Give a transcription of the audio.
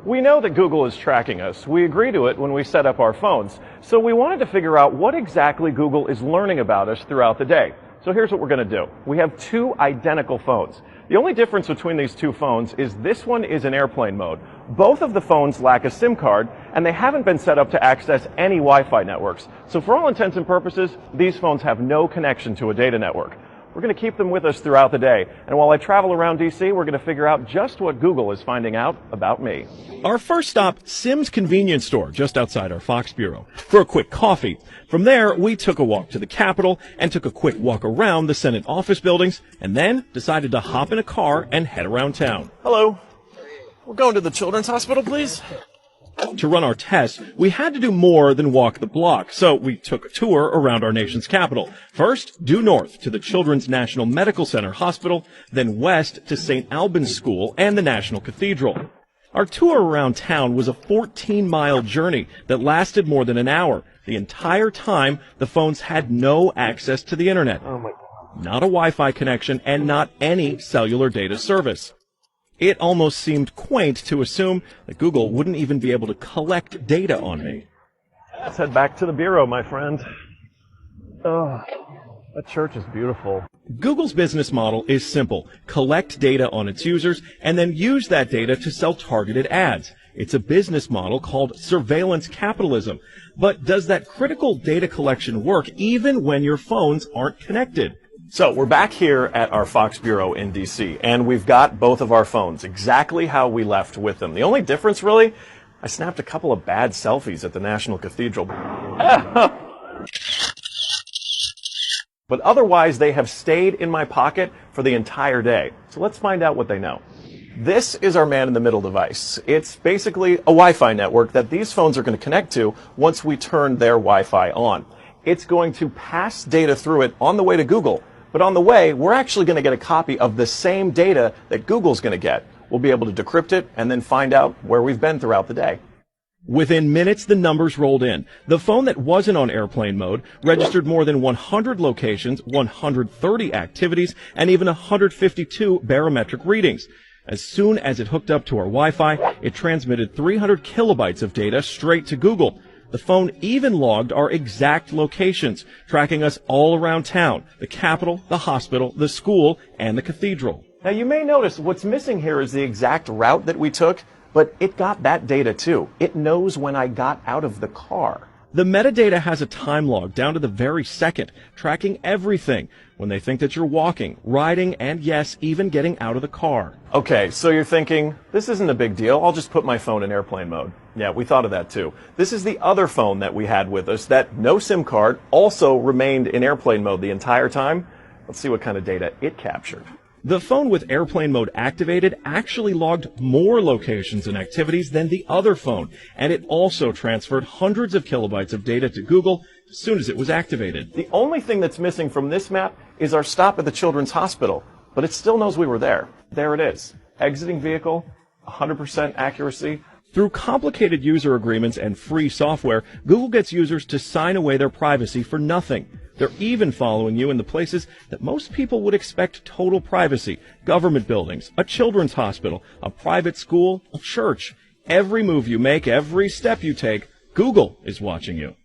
We know that Google is tracking us. We agree to it when we set up our phones. So we wanted to figure out what exactly Google is learning about us throughout the day. So here's what we're going to do. We have two identical phones. The only difference between these two phones is this one is in airplane mode. Both of the phones lack a SIM card, and they haven't been set up to access any Wi-Fi networks. So for all intents and purposes, these phones have no connection to a data network. We're going to keep them with us throughout the day. And while I travel around DC, we're going to figure out just what Google is finding out about me. Our first stop, Sim's Convenience Store, just outside our Fox Bureau, for a quick coffee. From there, we took a walk to the Capitol and took a quick walk around the Senate office buildings, and then decided to hop in a car and head around town. Hello. We're going to the Children's Hospital, please. To run our tests, we had to do more than walk the block, so we took a tour around our nation's capital. First, due north to the Children's National Medical Center Hospital, then west to St. Albans School and the National Cathedral. Our tour around town was a 14-mile journey that lasted more than an hour. The entire time, the phones had no access to the internet. Oh my God. Not a Wi-Fi connection and not any cellular data service. It almost seemed quaint to assume that Google wouldn't even be able to collect data on me. Let's head back to the Bureau, my friend. Oh, that church is beautiful. Google's business model is simple. Collect data on its users and then use that data to sell targeted ads. It's a business model called surveillance capitalism. But does that critical data collection work even when your phones aren't connected? So we're back here at our Fox Bureau in DC, and we've got both of our phones exactly how we left with them. The only difference, really, I snapped a couple of bad selfies at the National Cathedral. But otherwise, they have stayed in my pocket for the entire day. So let's find out what they know. This is our man-in-the-middle device. It's basically a Wi-Fi network that these phones are going to connect to once we turn their Wi-Fi on. It's going to pass data through it on the way to Google. But on the way, we're actually going to get a copy of the same data that Google's going to get. We'll be able to decrypt it and then find out where we've been throughout the day. Within minutes, the numbers rolled in. The phone that wasn't on airplane mode registered more than 100 locations, 130 activities, and even 152 barometric readings. As soon as it hooked up to our Wi-Fi, it transmitted 300 kilobytes of data straight to Google. The phone even logged our exact locations, tracking us all around town, the Capitol, the hospital, the school, and the cathedral. Now you may notice what's missing here is the exact route that we took, but it got that data too. It knows when I got out of the car. The metadata has a time log down to the very second, tracking everything when they think that you're walking, riding, and yes, even getting out of the car. Okay, so you're thinking, this isn't a big deal. I'll just put my phone in airplane mode. Yeah, we thought of that too. This is the other phone that we had with us that no SIM card also remained in airplane mode the entire time. Let's see what kind of data it captured. The phone with airplane mode activated actually logged more locations and activities than the other phone, and it also transferred hundreds of kilobytes of data to Google as soon as it was activated. The only thing that's missing from this map is our stop at the Children's Hospital, but it still knows we were there. There it is. Exiting vehicle, 100% accuracy. Through complicated user agreements and free software, Google gets users to sign away their privacy for nothing. They're even following you in the places that most people would expect total privacy. Government buildings, a children's hospital, a private school, a church. Every move you make, every step you take, Google is watching you.